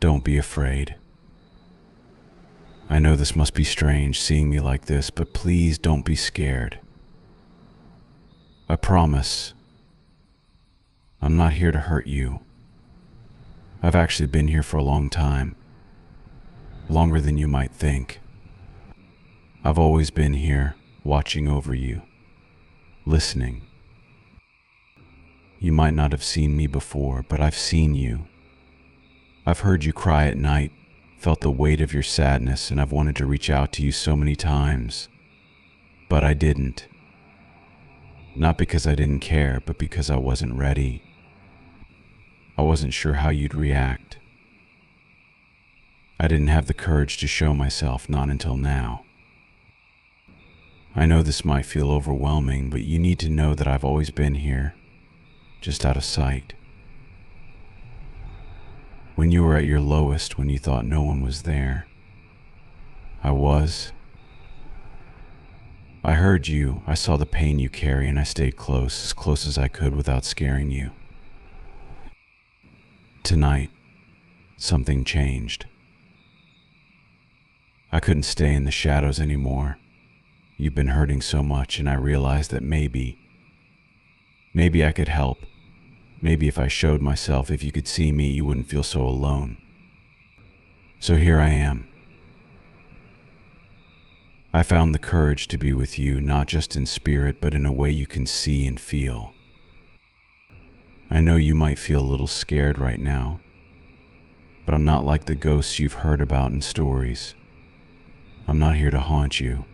Don't be afraid. I know this must be strange seeing me like this, but please don't be scared. I promise, I'm not here to hurt you. I've actually been here for a long time, longer than you might think. I've always been here, watching over you, listening. You might not have seen me before, but I've seen you. I've heard you cry at night, felt the weight of your sadness, and I've wanted to reach out to you so many times, but I didn't. Not because I didn't care, but because I wasn't ready. I wasn't sure how you'd react. I didn't have the courage to show myself, not until now. I know this might feel overwhelming, but you need to know that I've always been here, just out of sight. When you were at your lowest, when you thought no one was there, I was. I heard you, I saw the pain you carry, and I stayed close as I could without scaring you. Tonight, something changed. I couldn't stay in the shadows anymore. You've been hurting so much, and I realized that maybe I could help. Maybe if I showed myself, if you could see me, you wouldn't feel so alone. So here I am. I found the courage to be with you, not just in spirit, but in a way you can see and feel. I know you might feel a little scared right now, but I'm not like the ghosts you've heard about in stories. I'm not here to haunt you.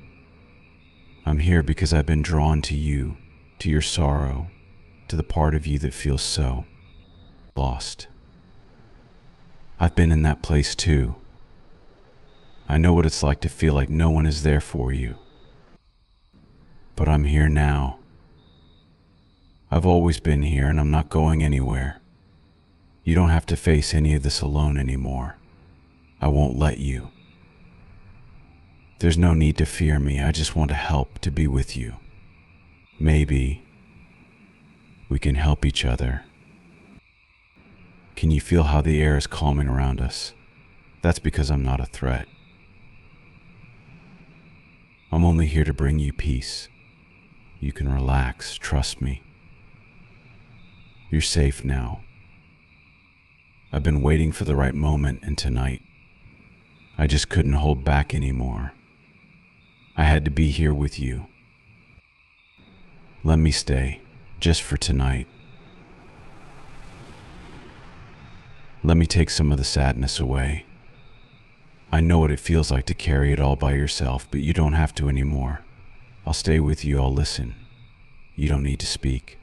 I'm here because I've been drawn to you, to your sorrow, to the part of you that feels so lost. I've been in that place too. I know what it's like to feel like no one is there for you. But I'm here now. I've always been here, and I'm not going anywhere. You don't have to face any of this alone anymore. I won't let you. There's no need to fear me. I just want to help, to be with you. Maybe we can help each other. Can you feel how the air is calming around us? That's because I'm not a threat. I'm only here to bring you peace. You can relax, trust me. You're safe now. I've been waiting for the right moment, and tonight, I just couldn't hold back anymore. I had to be here with you. Let me stay, just for tonight. Let me take some of the sadness away. I know what it feels like to carry it all by yourself, but you don't have to anymore. I'll stay with you, I'll listen. You don't need to speak.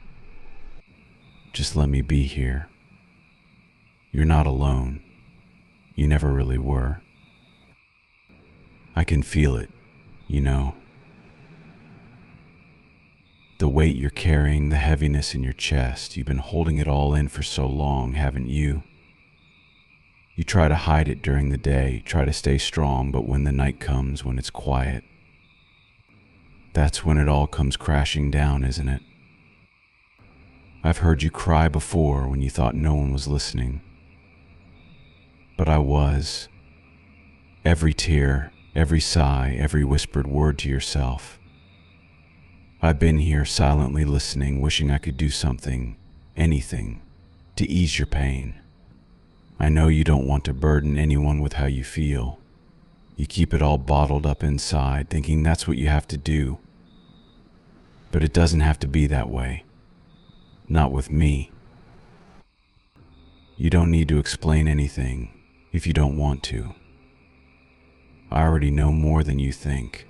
Just let me be here. You're not alone. You never really were. I can feel it, you know. The weight you're carrying, the heaviness in your chest, you've been holding it all in for so long, haven't you? You try to hide it during the day, try to stay strong, but when the night comes, when it's quiet, that's when it all comes crashing down, isn't it? I've heard you cry before when you thought no one was listening. But I was. Every tear, every sigh, every whispered word to yourself. I've been here silently listening, wishing I could do something, anything, to ease your pain. I know you don't want to burden anyone with how you feel. You keep it all bottled up inside, thinking that's what you have to do. But it doesn't have to be that way. Not with me. You don't need to explain anything if you don't want to. I already know more than you think.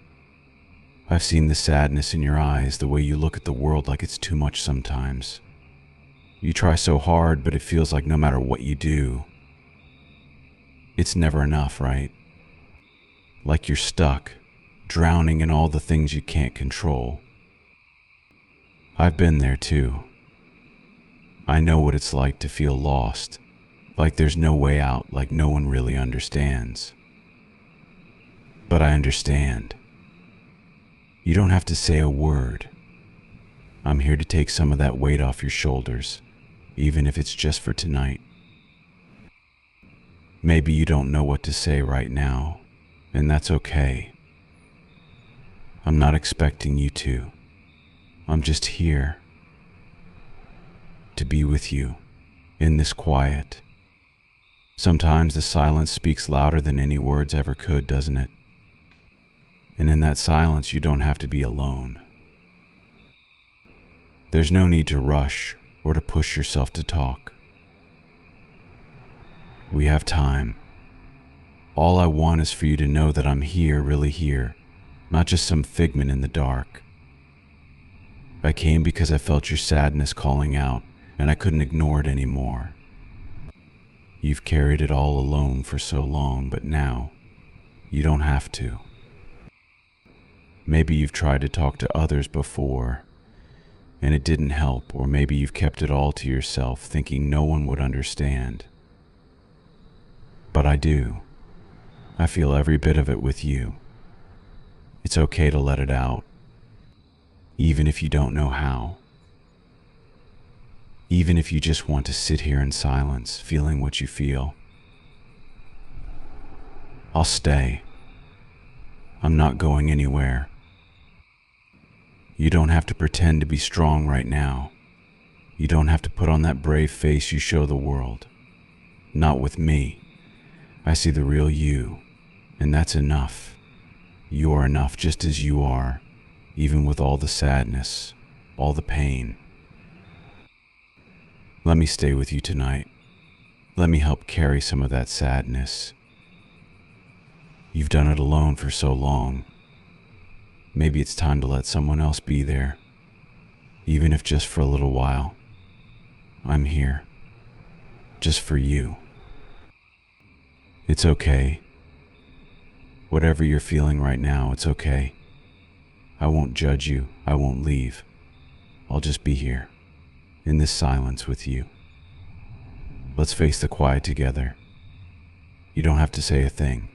I've seen the sadness in your eyes, the way you look at the world like it's too much sometimes. You try so hard, but it feels like no matter what you do, it's never enough, right? Like you're stuck, drowning in all the things you can't control. I've been there too. I know what it's like to feel lost, like there's no way out, like no one really understands. But I understand. You don't have to say a word. I'm here to take some of that weight off your shoulders, even if it's just for tonight. Maybe you don't know what to say right now, and that's okay. I'm not expecting you to. I'm just here to be with you in this quiet. Sometimes the silence speaks louder than any words ever could, doesn't it? And in that silence, you don't have to be alone. There's no need to rush or to push yourself to talk. We have time. All I want is for you to know that I'm here, really here, not just some figment in the dark. I came because I felt your sadness calling out, and I couldn't ignore it anymore. You've carried it all alone for so long, but now you don't have to. Maybe you've tried to talk to others before, and it didn't help, or maybe you've kept it all to yourself, thinking no one would understand. But I do. I feel every bit of it with you. It's okay to let it out, even if you don't know how. Even if you just want to sit here in silence, feeling what you feel. I'll stay. I'm not going anywhere. You don't have to pretend to be strong right now. You don't have to put on that brave face you show the world. Not with me. I see the real you, and that's enough. You are enough just as you are, even with all the sadness, all the pain. Let me stay with you tonight. Let me help carry some of that sadness. You've done it alone for so long. Maybe it's time to let someone else be there, even if just for a little while. I'm here, just for you. It's okay. Whatever you're feeling right now, it's okay. I won't judge you. I won't leave. I'll just be here, in this silence with you. Let's face the quiet together. You don't have to say a thing.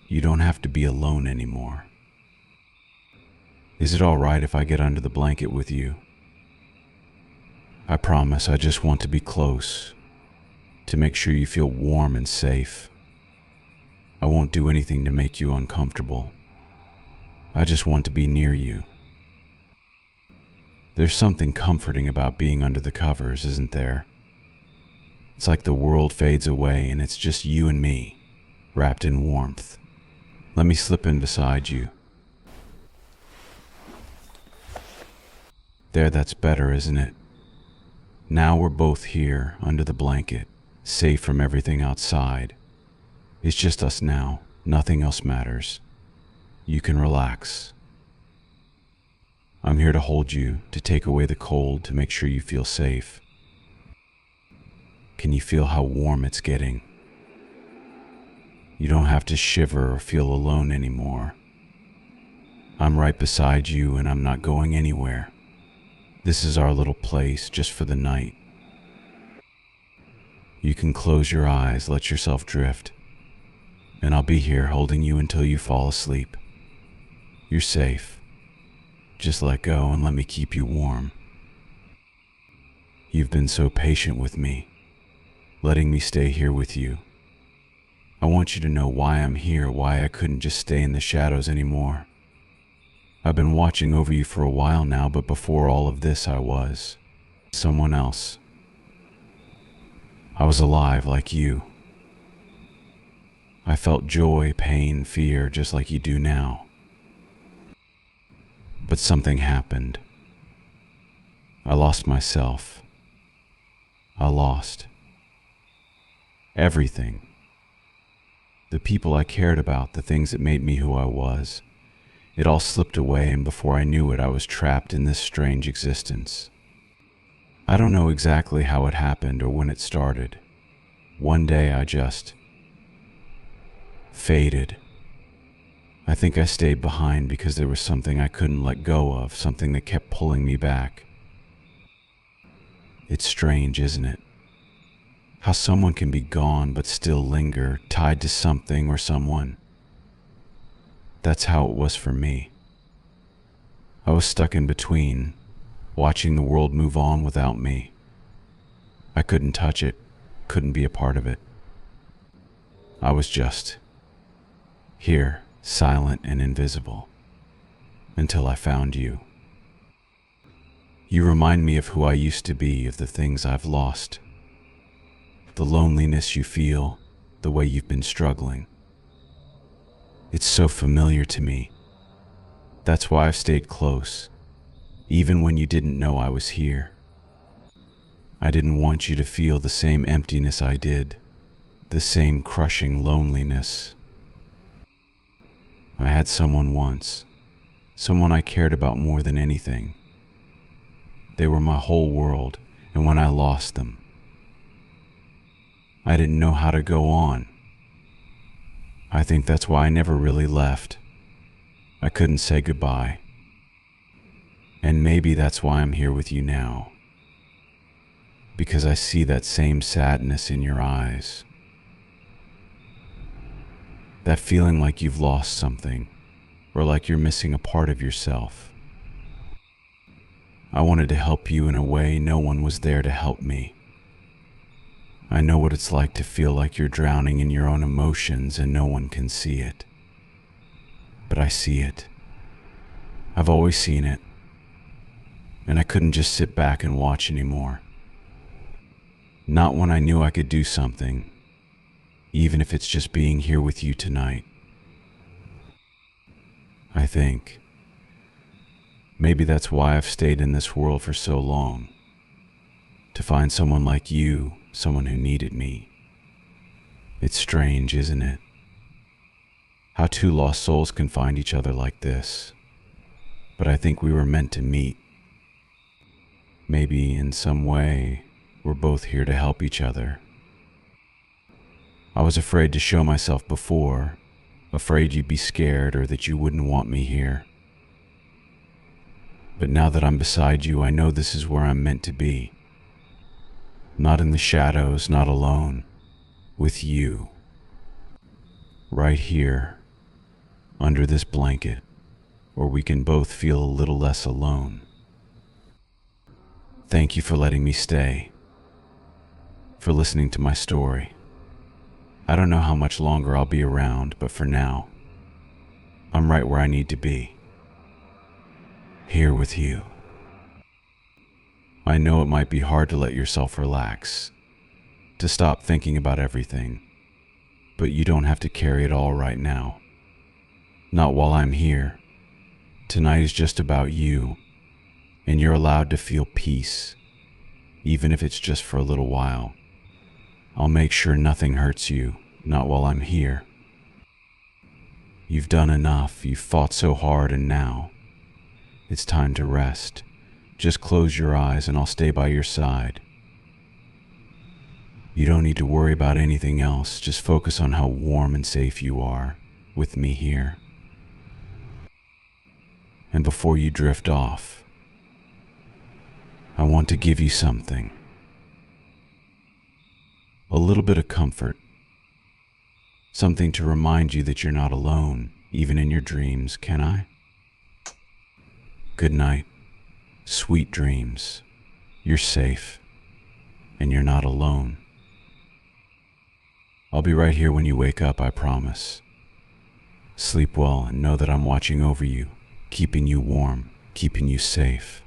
You don't have to be alone anymore. Is it all right if I get under the blanket with you? I promise I just want to be close, to make sure you feel warm and safe. I won't do anything to make you uncomfortable. I just want to be near you. There's something comforting about being under the covers, isn't there? It's like the world fades away and it's just you and me, wrapped in warmth. Let me slip in beside you. There, that's better, isn't it? Now we're both here, under the blanket, safe from everything outside. It's just us now. Nothing else matters. You can relax. I'm here to hold you, to take away the cold, to make sure you feel safe. Can you feel how warm it's getting? You don't have to shiver or feel alone anymore. I'm right beside you and I'm not going anywhere. This is our little place just for the night. You can close your eyes, let yourself drift, and I'll be here holding you until you fall asleep. You're safe. Just let go and let me keep you warm. You've been so patient with me, letting me stay here with you. I want you to know why I'm here, why I couldn't just stay in the shadows anymore. I've been watching over you for a while now, but before all of this I was someone else. I was alive like you. I felt joy, pain, fear, just like you do now. But something happened. I lost myself. I lost everything. The people I cared about, the things that made me who I was. It all slipped away, and before I knew it, I was trapped in this strange existence. I don't know exactly how it happened or when it started. One day I just faded. I think I stayed behind because there was something I couldn't let go of, something that kept pulling me back. It's strange, isn't it? How someone can be gone but still linger, tied to something or someone. That's how it was for me. I was stuck in between, watching the world move on without me. I couldn't touch it, couldn't be a part of it. I was just here, silent and invisible, until I found you. You remind me of who I used to be, of the things I've lost, the loneliness you feel, the way you've been struggling. It's so familiar to me. That's why I've stayed close, even when you didn't know I was here. I didn't want you to feel the same emptiness I did, the same crushing loneliness. I had someone once, someone I cared about more than anything. They were my whole world, and when I lost them, I didn't know how to go on. I think that's why I never really left. I couldn't say goodbye. And maybe that's why I'm here with you now. Because I see that same sadness in your eyes. That feeling like you've lost something, or like you're missing a part of yourself. I wanted to help you in a way no one was there to help me. I know what it's like to feel like you're drowning in your own emotions and no one can see it. But I see it. I've always seen it. And I couldn't just sit back and watch anymore. Not when I knew I could do something, even if it's just being here with you tonight. I think maybe that's why I've stayed in this world for so long. To find someone like you, someone who needed me. It's strange, isn't it? How two lost souls can find each other like this. But I think we were meant to meet. Maybe in some way, we're both here to help each other. I was afraid to show myself before, afraid you'd be scared or that you wouldn't want me here. But now that I'm beside you, I know this is where I'm meant to be. Not in the shadows, not alone, with you. Right here, under this blanket, where we can both feel a little less alone. Thank you for letting me stay, for listening to my story. I don't know how much longer I'll be around, but for now, I'm right where I need to be. Here with you. I know it might be hard to let yourself relax, to stop thinking about everything, but you don't have to carry it all right now. Not while I'm here. Tonight is just about you, and you're allowed to feel peace, even if it's just for a little while. I'll make sure nothing hurts you, not while I'm here. You've done enough, you've fought so hard, and now it's time to rest. Just close your eyes and I'll stay by your side. You don't need to worry about anything else, just focus on how warm and safe you are with me here. And before you drift off, I want to give you something. A little bit of comfort. Something to remind you that you're not alone, even in your dreams, can I? Good night. Sweet dreams. You're safe, and you're not alone. I'll be right here when you wake up, I promise. Sleep well and know that I'm watching over you, keeping you warm, keeping you safe.